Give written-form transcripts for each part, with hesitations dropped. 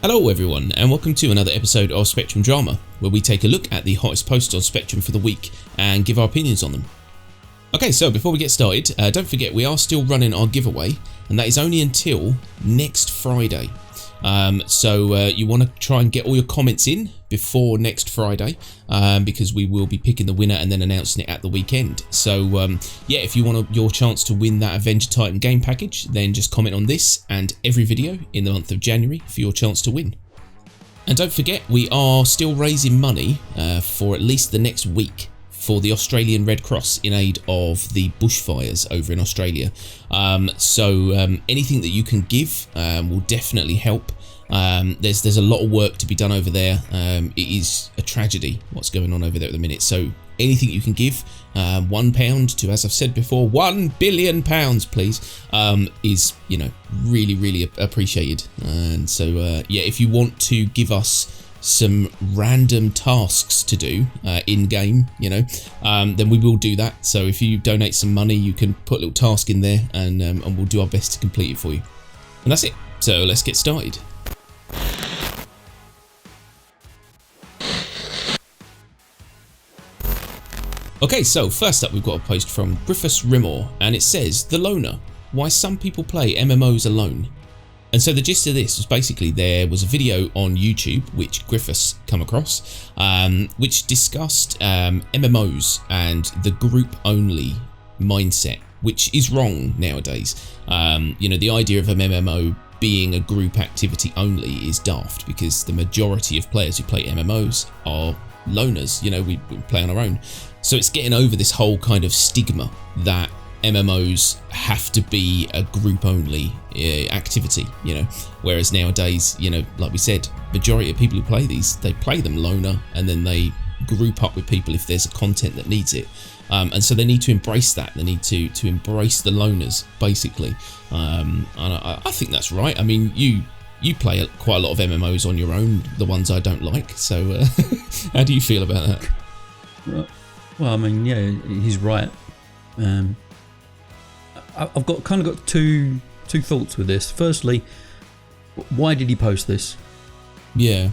Hello everyone, and welcome to another episode of Spectrum Drama, where we take a look at the hottest posts on Spectrum for the week and give our opinions on them. Okay, so before we get started, don't forget we are still running our giveaway, and that is only until next Friday. So you want to try and get all your comments in before next Friday, because we will be picking the winner and then announcing it at the weekend. So yeah, if you want your chance to win that Avenger Titan game package, then just comment on this and every video in the month of January for your chance to win. And don't forget, we are still raising money for at least the next week for the Australian Red Cross in aid of the bushfires over in Australia. So anything that you can give will definitely help. There's a lot of work to be done over there. It is a tragedy what's going on over there at the minute. So anything you can give, £1 to, as I've said before, £1 billion, please, is, you know, really appreciated. And so yeah, if you want to give us some random tasks to do in game, you know, then we will do that. So if you donate some money, you can put a little task in there, and we'll do our best to complete it for you. And that's it. So let's get started. Okay, so first up we've got a post from Griffiths Rimor, and it says, "The Loner, why some people play MMOs alone." And so the gist of this was basically there was a video on YouTube which Griffiths come across, which discussed MMOs and the group only mindset, which is wrong nowadays. You know, the idea of an MMO being a group activity only is daft, because the majority of players who play MMOs are loners. You know, we play on our own. So it's getting over this whole kind of stigma that MMOs have to be a group only activity, you know, whereas nowadays, you know, like we said, majority of people who play these, they play them loner, and then they group up with people if there's a content that needs it. And so they need to embrace that. They need to embrace the loners, basically. And I think that's right. I mean, you play quite a lot of MMOs on your own, the ones I don't like. So how do you feel about that? Well, I mean, yeah, he's right. I've got two thoughts with this. Firstly, why did he post this? Yeah.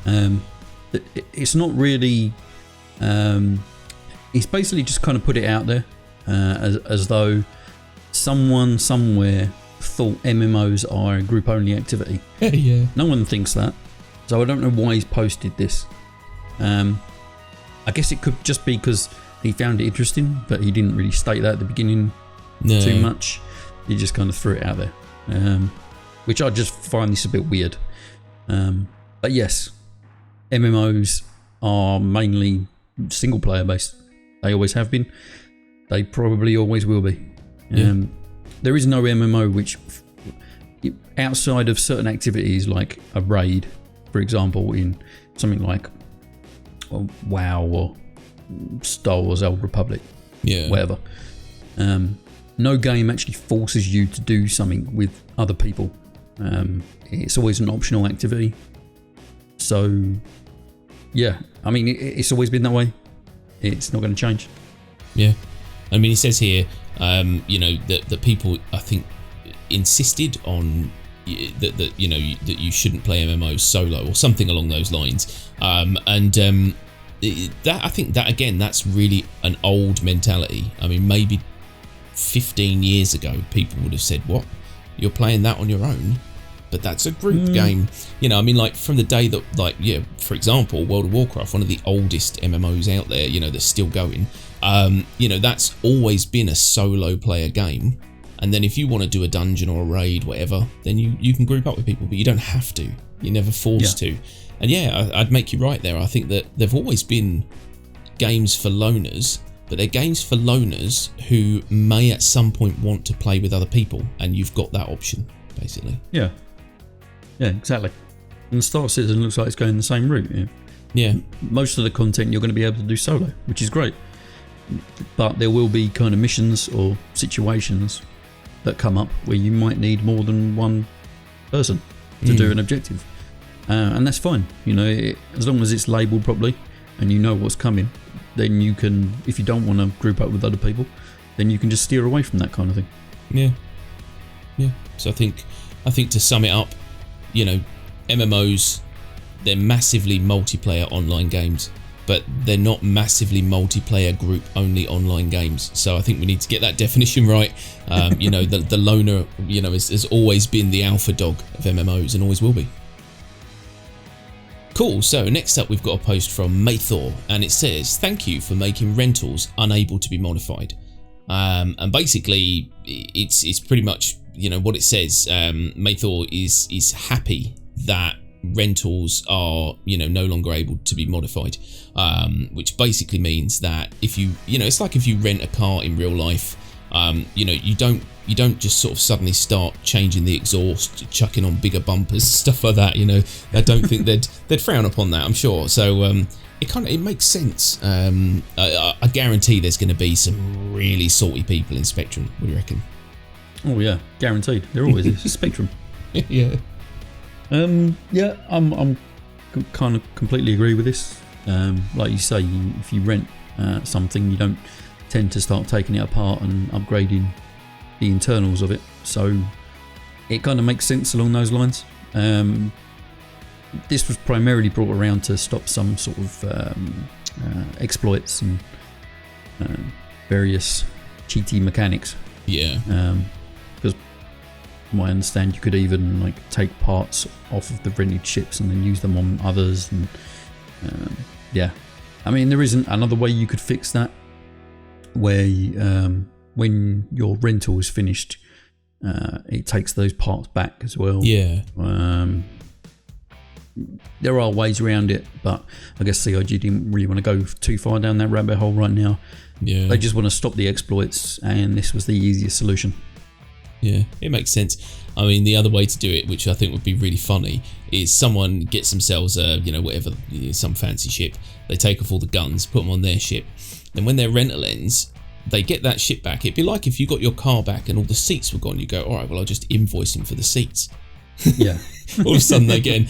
It's not really. He's basically just kind of put it out there as though someone somewhere thought MMOs are a group only activity. Yeah. No one thinks that, so I don't know why he's posted this. I guess it could just be because he found it interesting, but he didn't really state that at the beginning too much. He just kind of threw it out there, which I just find this a bit weird. But yes, MMOs are mainly single player based. They always have been. They probably always will be. There is no MMO which, outside of certain activities like a raid, for example, in something like WoW or Star Wars Old Republic, whatever. No game actually forces you to do something with other people. It's always an optional activity. So, yeah, I mean, it's always been that way. It's not going to change. Yeah, I mean, he says here, you know, that people, I think, insisted on that you know, that you shouldn't play MMOs solo or something along those lines. That, I think that again, that's really an old mentality. I mean, maybe 15 years ago, people would have said, "What? You're playing that on your own?" But that's a group game. You know, I mean, like from the day that, like, yeah, for example, World of Warcraft, one of the oldest MMOs out there, you know, that's still going. You know, that's always been a solo player game. And then if you want to do a dungeon or a raid, whatever, then you can group up with people, but you don't have to. You're never forced to. And yeah, I'd make you right there. I think that they've always been games for loners, but they're games for loners who may at some point want to play with other people, and you've got that option, basically. Yeah, exactly. And Star Citizen looks like it's going the same route. Yeah. Most of the content you're going to be able to do solo, which is great. But there will be kind of missions or situations that come up where you might need more than one person to do an objective. And that's fine, you know, as long as it's labelled properly and you know what's coming, then you can, if you don't want to group up with other people, then you can just steer away from that kind of thing. Yeah. So I think to sum it up, you know, MMOs they're massively multiplayer online games, but they're not massively multiplayer group only online games. So I think we need to get that definition right. You know, the loner, you know, has always been the alpha dog of MMOs and always will be. Cool, so next up we've got a post from Maythor, and it says, "Thank you for making rentals unable to be modified." And basically it's pretty much, you know, what it says. Maythor is happy that rentals are, you know, no longer able to be modified, which basically means that if you know, it's like if you rent a car in real life, you know, you don't just sort of suddenly start changing the exhaust, chucking on bigger bumpers, stuff like that. You know, I don't think they'd frown upon that, I'm sure. So it makes sense. I guarantee there's going to be some really salty people in Spectrum. What do you reckon? Oh yeah, guaranteed. There always is. Spectrum. Yeah. Yeah, I'm kind of completely agree with this. Like you say, if you rent something, you don't tend to start taking it apart and upgrading the internals of it. So it kind of makes sense along those lines. This was primarily brought around to stop some sort of exploits and various cheaty mechanics. Yeah. Because from what I understand, you could even like take parts off of the rented ships and then use them on others. And yeah, I mean, there isn't another way you could fix that, where when your rental is finished, it takes those parts back as well. Yeah. There are ways around it, but I guess CIG didn't really want to go too far down that rabbit hole right now. Yeah. They just want to stop the exploits, and this was the easiest solution. Yeah, it makes sense. I mean, the other way to do it, which I think would be really funny, is someone gets themselves a, you know, whatever, some fancy ship. They take off all the guns, put them on their ship. Then when their rental ends, they get that ship back. It'd be like if you got your car back and all the seats were gone. You go, all right, well, I'll just invoice them for the seats. Yeah. All of a sudden they get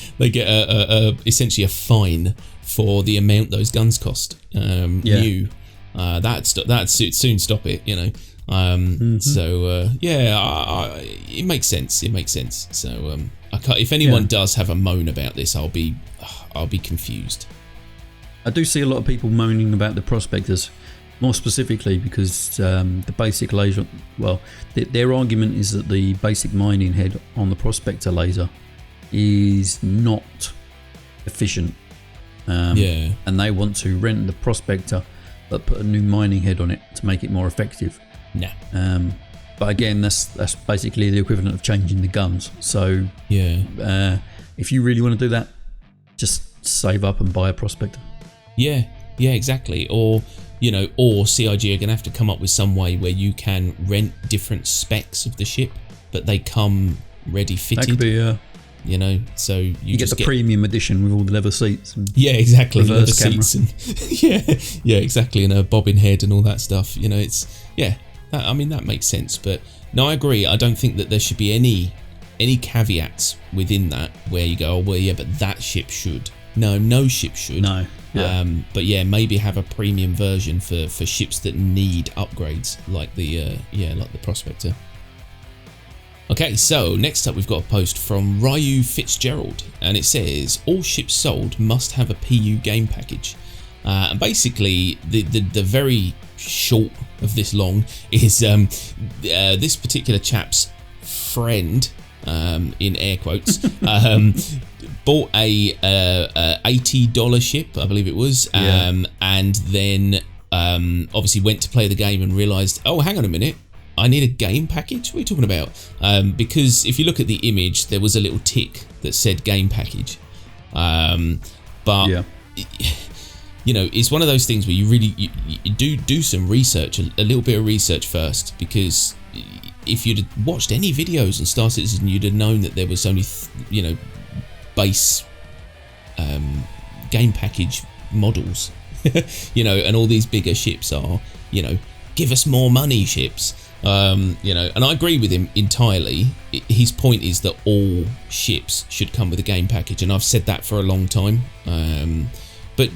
essentially a fine for the amount those guns cost. New. That'd soon stop it, you know. So yeah, it makes sense. It makes sense. So if anyone does have a moan about this, I'll be confused. I do see a lot of people moaning about the prospectors, more specifically because the basic laser. Well, their argument is that the basic mining head on the prospector laser is not efficient. And they want to rent the prospector, but put a new mining head on it to make it more effective. Nah. But again, that's basically the equivalent of changing the guns. So yeah, if you really want to do that, just save up and buy a prospector. Yeah, exactly. Or you know, or CIG are gonna have to come up with some way where you can rent different specs of the ship, but they come ready fitted. That could be you know, so you just get the premium edition with all the leather seats. And exactly. Leather camera. Seats and yeah, exactly, and a bobbin head and all that stuff. You know, it's I mean, that makes sense. But no, I agree. I don't think that there should be any caveats within that where you go, oh well, yeah, but that ship should. No ship should. No. Yeah. But yeah, maybe have a premium version for ships that need upgrades, like the Prospector. Okay, so next up we've got a post from Ryu Fitzgerald, and it says all ships sold must have a PU game package. And basically, the very short of this long is this particular chap's friend, in air quotes, bought a $80 ship, I believe it was, and then obviously went to play the game and realised, oh, hang on a minute, I need a game package? What are you talking about? Because if you look at the image, there was a little tick that said game package. But you know, it's one of those things where you really you do some research, a little bit of research first, because if you'd watched any videos on Star Citizen, you'd have known that there was only base game package models, you know, and all these bigger ships are, you know, give us more money ships. You know, and I agree with him entirely. His point is that all ships should come with a game package, and I've said that for a long time. But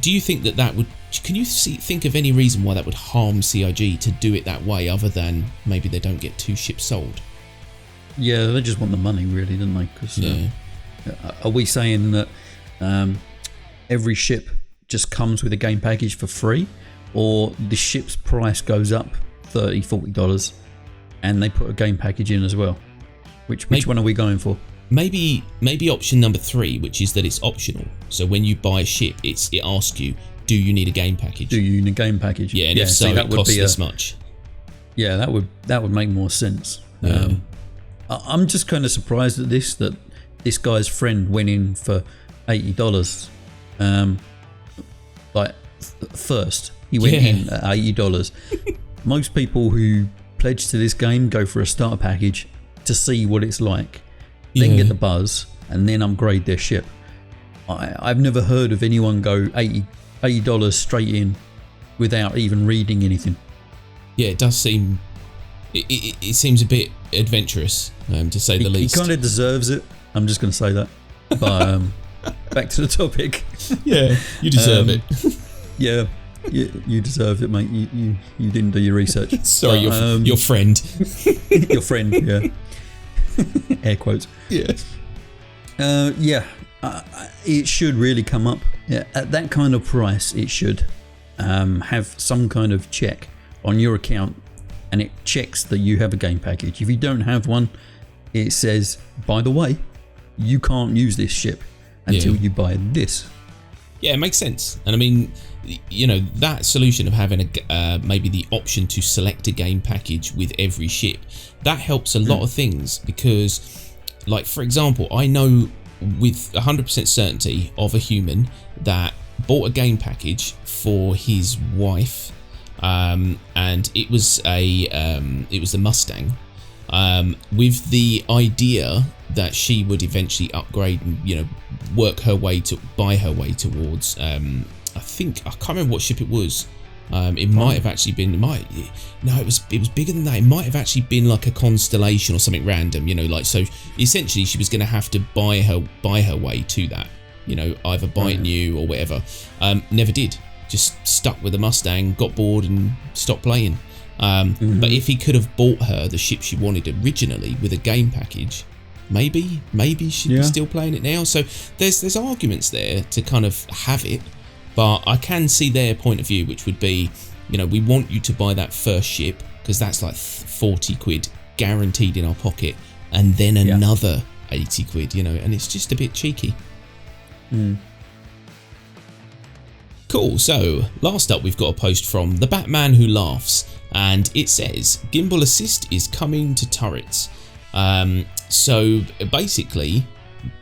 do you think that would? Can you think of any reason why that would harm CIG to do it that way, other than maybe they don't get 2 ships sold? Yeah, they just want the money, really, don't they? Because are we saying that every ship just comes with a game package for free, or the ship's price goes up $30-$40 and they put a game package in as well. Which one are we going for? Maybe option number 3, which is that it's optional. So when you buy a ship, it asks you, do you need a game package? Do you need a game package? Yeah, and if so, it costs this much. Yeah, that would make more sense. Yeah. I'm just kind of surprised at that this guy's friend went in for $80. First he went in at $80. Most people who pledge to this game go for a starter package to see what it's like, then get the buzz, and then upgrade their ship. I've never heard of anyone go $80 straight in without even reading anything. Yeah, it does seem. It seems a bit adventurous, to say the least. He kind of deserves it. I'm just going to say that. But back to the topic. Yeah, you deserve it. Yeah, you deserve it, mate. You didn't do your research. Sorry, your friend. Your friend, yeah. Air quotes. Yeah. It should really come up. Yeah, at that kind of price, it should have some kind of check on your account, and it checks that you have a game package. If you don't have one, it says, by the way, you can't use this ship until you buy this. Yeah, it makes sense. And I mean, you know, that solution of having maybe the option to select a game package with every ship, that helps a lot of things, because, like, for example, I know with 100% certainty of a human that bought a game package for his wife, and it was the Mustang, with the idea that she would eventually upgrade and, you know, buy her way towards, I can't remember what ship it was. It might have actually been, it was bigger than that. It might have actually been like a Constellation or something random, you know, like, so essentially she was going to have to buy her way to that, you know, either buy it new or whatever. Never did. Just stuck with the Mustang, got bored and stopped playing. But if he could have bought her the ship she wanted originally with a game package, maybe she'd be still playing it now. So there's arguments there to kind of have it, but I can see their point of view, which would be, you know, we want you to buy that first ship because that's like 40 quid guaranteed in our pocket, and then another 80 quid, you know, and it's just a bit cheeky. Cool. So last up, we've got a post from the Batman Who Laughs, and it says Gimbal Assist is coming to turrets. So basically,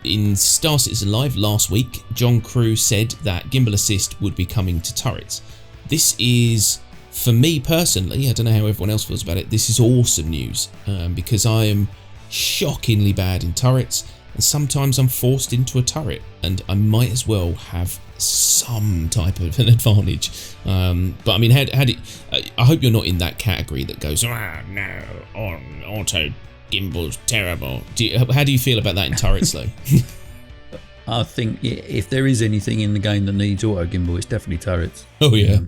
in Star Citizen Live last week, John Crew said that Gimbal Assist would be coming to turrets. This is, for me personally, I don't know how everyone else feels about it, this is awesome news, because I am shockingly bad in turrets, and sometimes I'm forced into a turret, and I might as well have some type of an advantage. But I mean, I hope you're not in that category that goes, no, auto Gimbal's terrible. How do you feel about that in turrets, though? I think if there is anything in the game that needs auto gimbal, it's definitely turrets. Oh yeah.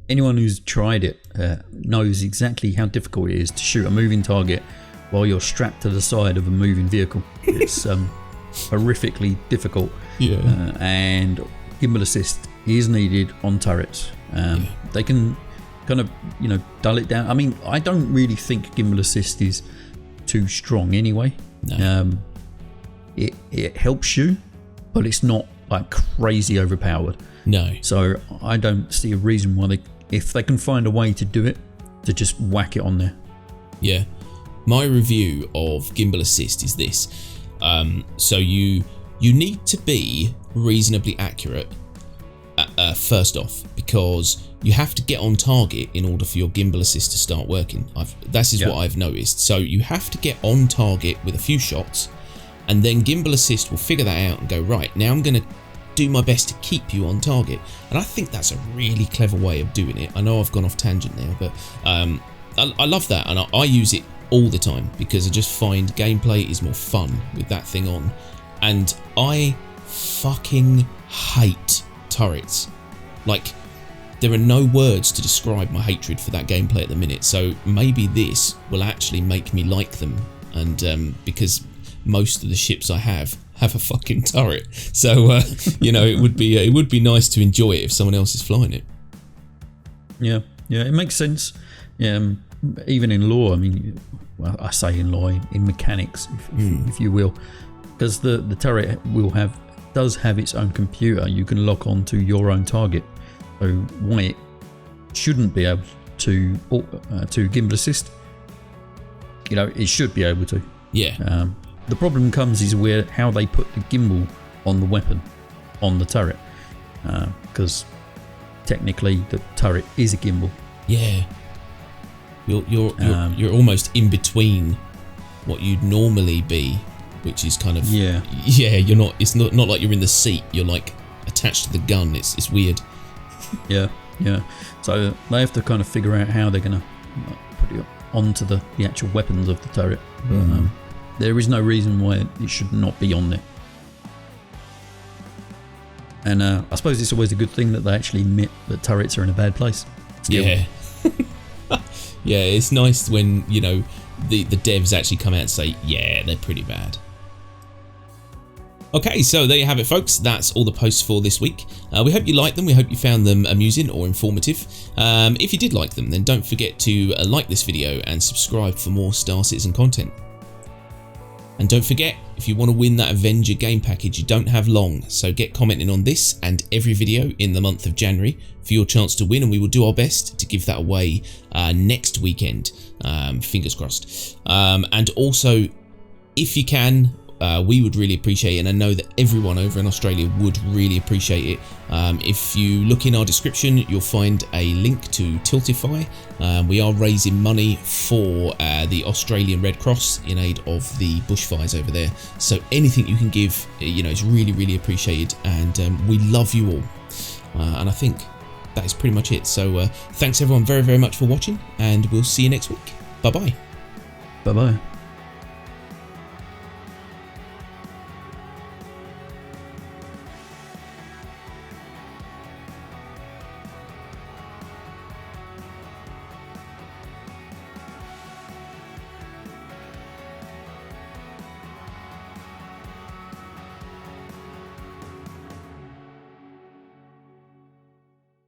Anyone who's tried it knows exactly how difficult it is to shoot a moving target while you're strapped to the side of a moving vehicle. It's horrifically difficult. Yeah. And gimbal assist is needed on turrets. They can kind of, you know, dull it down. I mean, I don't really think gimbal assist is too strong anyway. No. It helps you, but it's not like crazy overpowered. No. So I don't see a reason why if they can find a way to do it, to just whack it on there. Yeah. My review of gimbal assist is this. So you need to be reasonably accurate first off, because you have to get on target in order for your gimbal assist to start working. That is what I've noticed. So you have to get on target with a few shots, and then gimbal assist will figure that out and go, right, now I'm going to do my best to keep you on target. And I think that's a really clever way of doing it. I know I've gone off tangent now, but I love that, and I use it all the time because I just find gameplay is more fun with that thing on. And I fucking hate turrets. Like, there are no words to describe my hatred for that gameplay at the minute, so maybe this will actually make me like them, and because most of the ships I have have a fucking turret. So you know, it would be nice to enjoy it if someone else is flying it. Yeah, it makes sense. Yeah, even in law, I mean, well, I say in law, in mechanics, if you will, because the turret does have its own computer. You can lock on to your own target. So why it shouldn't be able to gimbal assist? You know, it should be able to. Yeah. The problem comes is how they put the gimbal on the weapon, on the turret, because technically the turret is a gimbal. Yeah. You're almost in between what you'd normally be, which is kind of you're not. It's not like you're in the seat. You're like attached to the gun. It's weird. Yeah. So they have to kind of figure out how they're gonna put it onto the actual weapons of the turret. But, there is no reason why it should not be on there. And I suppose it's always a good thing that they actually admit that turrets are in a bad place. Still. Yeah. Yeah, it's nice when, you know, the devs actually come out and say, yeah, they're pretty bad. Okay, so there you have it, folks. That's all the posts for this week. We hope you liked them. We hope you found them amusing or informative. If you did like them, then don't forget to like this video and subscribe for more Star Citizen content. And don't forget, if you want to win that Avenger game package, you don't have long, so get commenting on this and every video in the month of January for your chance to win, and we will do our best to give that away next weekend, fingers crossed. And also, if you can, we would really appreciate it, and I know that everyone over in Australia would really appreciate it. If you look in our description, you'll find a link to Tiltify. We are raising money for the Australian Red Cross in aid of the bushfires over there. So anything you can give, you know, is really, really appreciated, and we love you all. And I think that is pretty much it. So thanks everyone very, very much for watching, and we'll see you next week. Bye bye. Bye bye.